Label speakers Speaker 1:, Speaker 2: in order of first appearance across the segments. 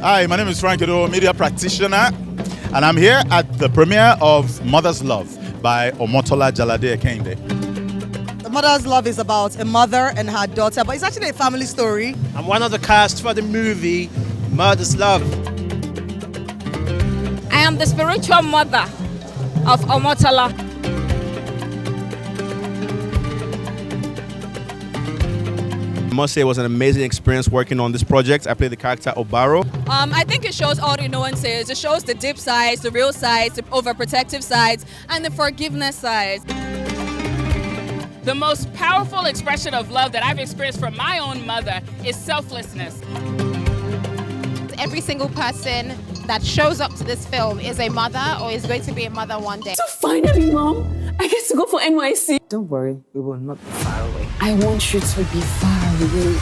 Speaker 1: Hi, my name is Frank Edo, media practitioner, and I'm here at the premiere of Mother's Love by Omotola Jalade Ekinde.
Speaker 2: Mother's Love is about a mother and her daughter, but it's actually a family story.
Speaker 3: I'm one of the cast for the movie Mother's Love.
Speaker 4: I am the spiritual mother of Omotola.
Speaker 3: I must say it was an amazing experience working on this project. I played the character Obaro.
Speaker 5: I think it shows all the nuances. It shows the deep sides, the real sides, the overprotective sides, and the forgiveness sides.
Speaker 4: The most powerful expression of love that I've experienced from my own mother is selflessness.
Speaker 6: Every single person that shows up to this film is a mother or is going to be a mother one day.
Speaker 7: So finally, Mom, I get to go for NYC.
Speaker 8: Don't worry, we will not be far away.
Speaker 7: I want you to be far away.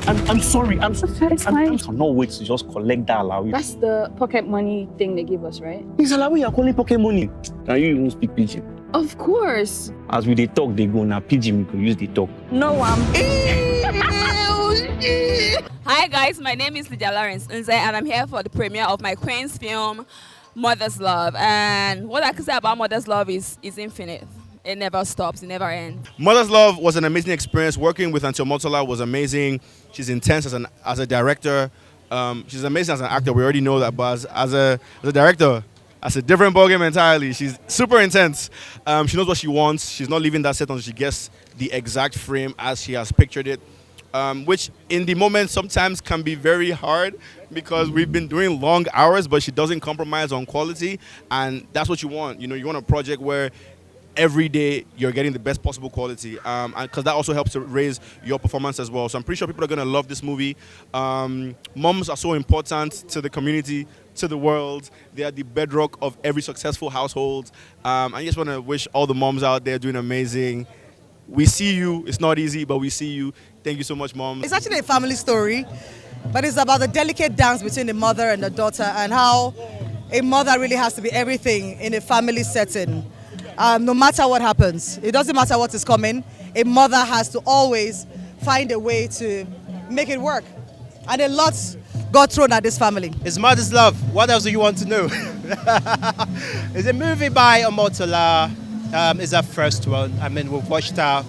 Speaker 9: I'm sorry. I'm
Speaker 7: It's fine.
Speaker 9: I cannot wait to just collect that allowance.
Speaker 7: That's the pocket money thing they give us, right?
Speaker 9: This allowance you are calling pocket money. Can you even speak pidgin?
Speaker 7: Of course.
Speaker 9: As we dey talk, they go now. Pidgin, we could use the talk.
Speaker 7: No,
Speaker 5: Hi guys, my name is Lydia Lawrence Nze, and I'm here for the premiere of my Queen's film, Mother's Love. And what I can say about Mother's Love is infinite. It never stops, it never ends.
Speaker 3: Mother's Love was an amazing experience. Working with Auntie Omotola was amazing. She's intense as a director. She's amazing as an actor. We already know that, but as a director, that's a different ballgame entirely. She's super intense. She knows what she wants. She's not leaving that set until she gets the exact frame as she has pictured it. Which in the moment sometimes can be very hard because we've been doing long hours, but she doesn't compromise on quality, and that's what you want. You know, you want a project where every day you're getting the best possible quality, and because that also helps to raise your performance as well. So I'm pretty sure people are gonna love this movie. Moms are so important to the community, to the world. They are the bedrock of every successful household. I just want to wish all the moms out there doing amazing. We see you. It's not easy, but we see you. Thank you so much, Mom.
Speaker 2: It's actually a family story, but it's about the delicate dance between the mother and the daughter and how a mother really has to be everything in a family setting. No matter what happens, it doesn't matter what is coming, a mother has to always find a way to make it work. And a lot got thrown at this family.
Speaker 3: It's Mother's Love. What else do you want to know? It's a movie by Omotola. It's our first one. I mean, we've watched her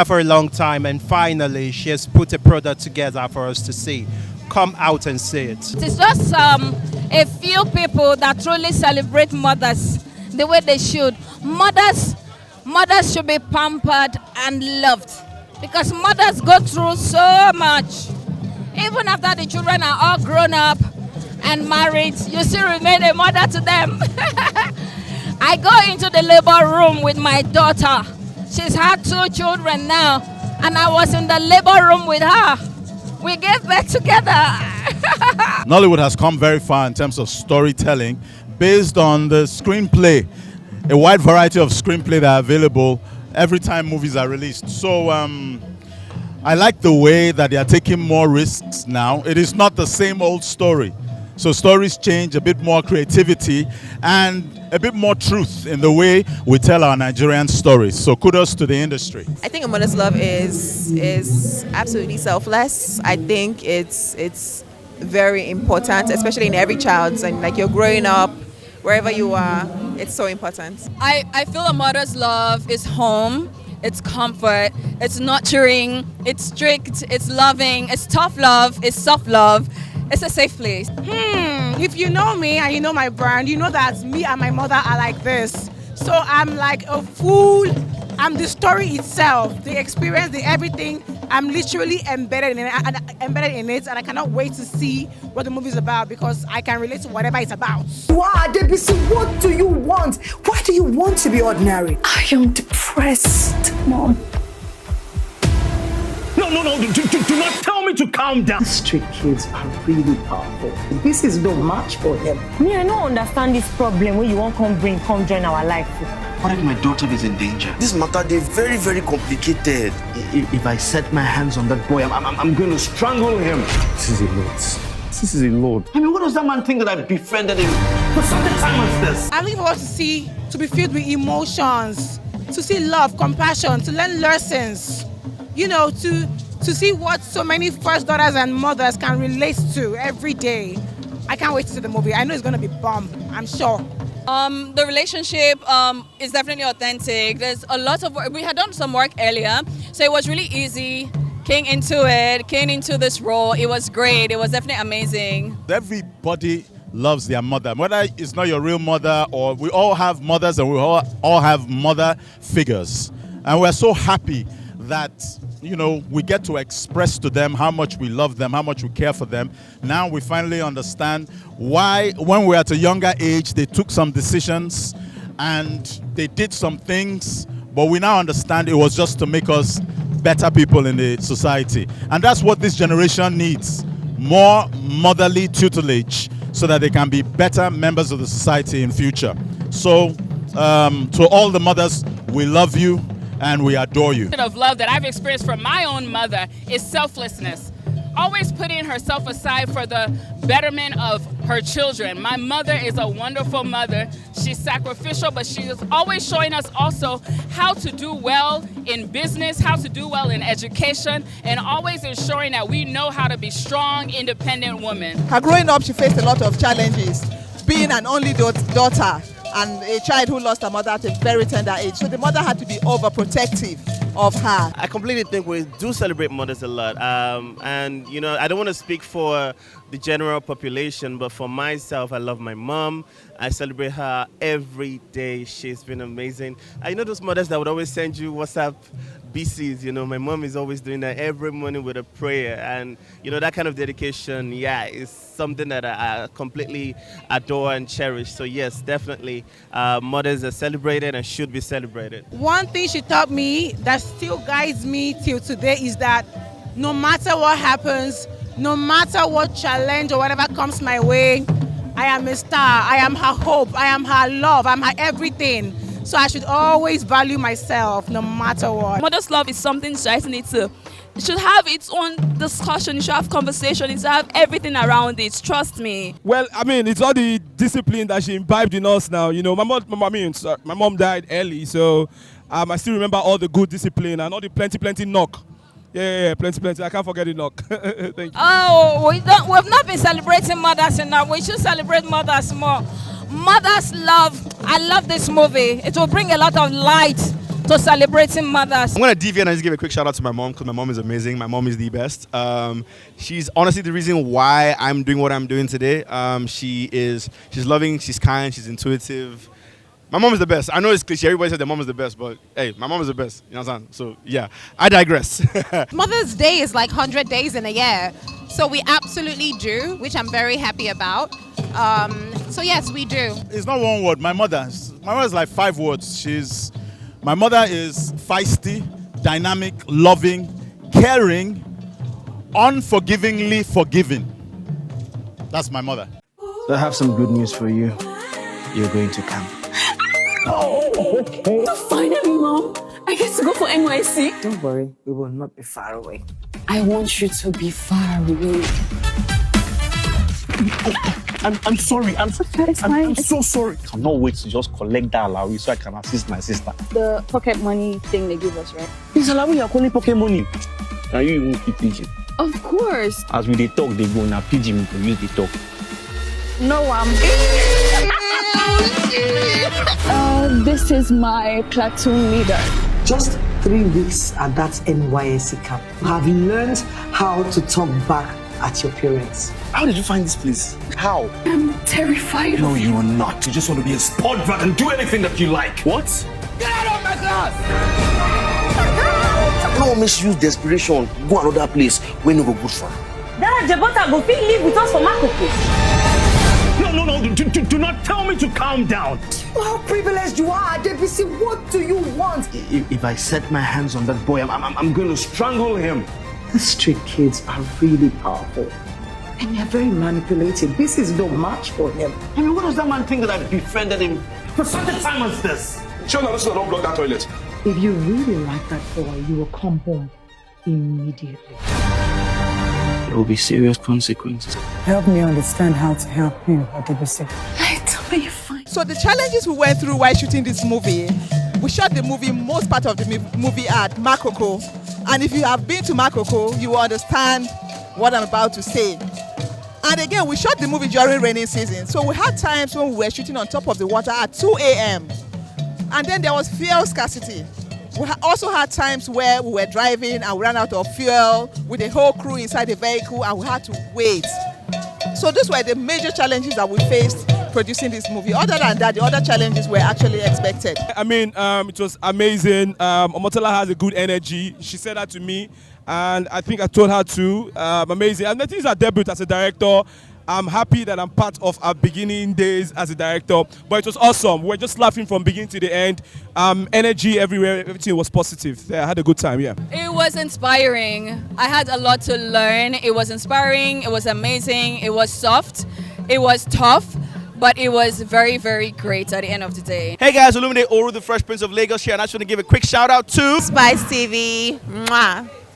Speaker 3: for a long time, and finally she has put a product together for us to see. Come out and see it.
Speaker 4: It's just a few people that truly celebrate mothers the way they should. Mothers should be pampered and loved because mothers go through so much. Even after the children are all grown up and married, you still remain a mother to them. I go into the labor room with my daughter. She's had 2 children now, and I was in the labor room with her. We gave birth together.
Speaker 1: Nollywood has come very far in terms of storytelling based on the screenplay, a wide variety of screenplay that are available every time movies are released. So I like the way that they are taking more risks now. It is not the same old story. So stories change, a bit more creativity and a bit more truth in the way we tell our Nigerian stories. So kudos to the industry.
Speaker 10: I think A Mother's Love is absolutely selfless. I think it's very important, especially in every child's, and like you're growing up, wherever you are, it's so important.
Speaker 5: I feel a mother's love is home, it's comfort, it's nurturing, it's strict, it's loving, it's tough love, it's soft love. It's a safe place.
Speaker 11: If you know me and you know my brand, you know that me and my mother are like this. So I'm like a fool. I'm the story itself, the experience, the everything. I'm literally embedded in it, and I cannot wait to see what the movie is about because I can relate to whatever it's about.
Speaker 12: Wow, Debisi, what do you want? Why do you want to be ordinary?
Speaker 7: I am depressed, Mom.
Speaker 9: No, do not tell me to calm down.
Speaker 12: Street kids are really powerful. This is no match for them.
Speaker 13: Me, I don't understand this problem where you won't come join our life.
Speaker 14: What if my daughter is in danger? This matter, they're very, very complicated.
Speaker 9: If I set my hands on that boy, I'm going to strangle him. This is a lot. This is a lot. I mean, what does that man think that I befriended him for such a time as this?
Speaker 11: I'm looking forward to be filled with emotions, to see love, compassion, to learn lessons. you know, to see what so many first daughters and mothers can relate to every day. I can't wait to see the movie. I know it's going to be bomb, I'm sure.
Speaker 15: The relationship is definitely authentic. There's a lot of work. We had done some work earlier, so it was really easy. Came into this role. It was great. It was definitely amazing.
Speaker 1: Everybody loves their mother. Whether it's not your real mother, or we all have mothers and we all have mother figures. And we're so happy that, you know, we get to express to them how much we love them, how much we care for them. Now we finally understand why, when we're at a younger age, they took some decisions and they did some things, but we now understand it was just to make us better people in the society. And that's what this generation needs. More motherly tutelage so that they can be better members of the society in future. So to all the mothers, we love you and we adore you.
Speaker 16: Of love that I've experienced from my own mother is selflessness. Always putting herself aside for the betterment of her children. My mother is a wonderful mother. She's sacrificial, but she is always showing us also how to do well in business, how to do well in education, and always ensuring that we know how to be strong, independent women.
Speaker 17: Her growing up, she faced a lot of challenges, being an only daughter and a child who lost her mother at a very tender age. So the mother had to be overprotective of her.
Speaker 18: I completely think we do celebrate mothers a lot. And, you know, I don't want to speak for the general population, but for myself, I love my mom. I celebrate her every day. She's been amazing. I know those mothers that would always send you WhatsApp BCs, you know, my mom is always doing that every morning with a prayer. And, you know, that kind of dedication, yeah, is something that I completely adore and cherish. So, yes, definitely, mothers are celebrated and should be celebrated.
Speaker 11: One thing she taught me that still guides me till today is that no matter what happens, no matter what challenge or whatever comes my way, I am a star. I am her hope. I am her love. I'm her everything. So I should always value myself no matter what.
Speaker 5: Mother's love is something society needs to. It should have its own discussion. It should have conversation. It should have everything around it. Trust me.
Speaker 19: Well, I mean, it's all the discipline that she imbibed in us now. You know, my mom died early, so I still remember all the good discipline and all the plenty knock. Yeah, plenty. I can't forget the knock. Thank you.
Speaker 4: Oh, we've not been celebrating mothers enough. We should celebrate mothers more. Mothers love. I love this movie. It will bring a lot of light to celebrating mothers.
Speaker 3: I'm going to deviate and just give a quick shout out to my mom because my mom is amazing. My mom is the best. She's honestly the reason why I'm doing what I'm doing today. She's loving, she's kind, she's intuitive. My mom is the best. I know it's cliche. Everybody says their mom is the best, but hey, my mom is the best. You know what I'm saying? So yeah, I digress.
Speaker 6: Mother's Day is like 100 days in a year. So we absolutely do, which I'm very happy about. So yes, we do.
Speaker 1: It's not one word. My mother is like 5 words. My mother is feisty, dynamic, loving, caring, unforgivingly forgiving. That's my mother.
Speaker 9: So I have some good news for you. You're going to camp.
Speaker 7: Oh, okay. So finally, Mom, I get to go for NYC.
Speaker 8: Don't worry, we will not be far away.
Speaker 7: I want you to be far away.
Speaker 9: I'm sorry. I'm so sorry.
Speaker 20: I cannot wait to just collect that allowance so I can assist my sister.
Speaker 7: The pocket money thing they give us, right?
Speaker 20: This allowance you're calling pocket money. Can you even keep pidgin?
Speaker 7: Of course.
Speaker 20: As we they talk, they go now pidgin to use the talk.
Speaker 7: No, this is my platoon leader.
Speaker 12: Just 3 weeks at that NYSC camp, you have learned how to talk back at your parents.
Speaker 14: How did you find this place? How?
Speaker 7: I'm terrified.
Speaker 14: No, you are not. You just want to be a sport brat and do anything that you like. What?
Speaker 9: Get out of my class!
Speaker 14: No misuse desperation. Go another place where no go good for.
Speaker 13: That Jabota go fit live with us for Makoko.
Speaker 9: No, do not tell me to calm down.
Speaker 12: How privileged you are, Adebisi. What do you want?
Speaker 9: If I set my hands on that boy, I'm going to strangle him.
Speaker 12: These street kids are really powerful. And they're very manipulative. This is no match for him.
Speaker 9: I mean, what does that man think that I befriended him for such a time as this?
Speaker 14: Sure, no, don't block that toilet.
Speaker 12: If you really like that boy, you will come home immediately.
Speaker 20: There will be serious consequences.
Speaker 12: Help me understand how to help you, Adebisi.
Speaker 17: So the challenges we went through while shooting this movie, we shot the movie, most part of the movie at Makoko. And if you have been to Makoko, you will understand what I'm about to say. And again, we shot the movie during rainy season. So we had times when we were shooting on top of the water at 2 a.m. And then there was fuel scarcity. We also had times where we were driving and we ran out of fuel with the whole crew inside the vehicle and we had to wait. So these were the major challenges that we faced producing this movie. Other than that, the other challenges were actually expected.
Speaker 19: I mean, it was amazing. Omotola has a good energy. She said that to me, and I think I told her too. Amazing. And this is her debut as a director. I'm happy that I'm part of our beginning days as a director, but it was awesome. We're just laughing from beginning to the end. Energy everywhere, everything was positive. Yeah, I had a good time, yeah.
Speaker 15: It was inspiring. I had a lot to learn. It was inspiring, it was amazing, it was soft, it was tough, but it was very, very great at the end of the day.
Speaker 3: Hey guys, Illuminate Oru, the Fresh Prince of Lagos here, and I just want to give a quick shout out to
Speaker 10: Spice TV. Mwah.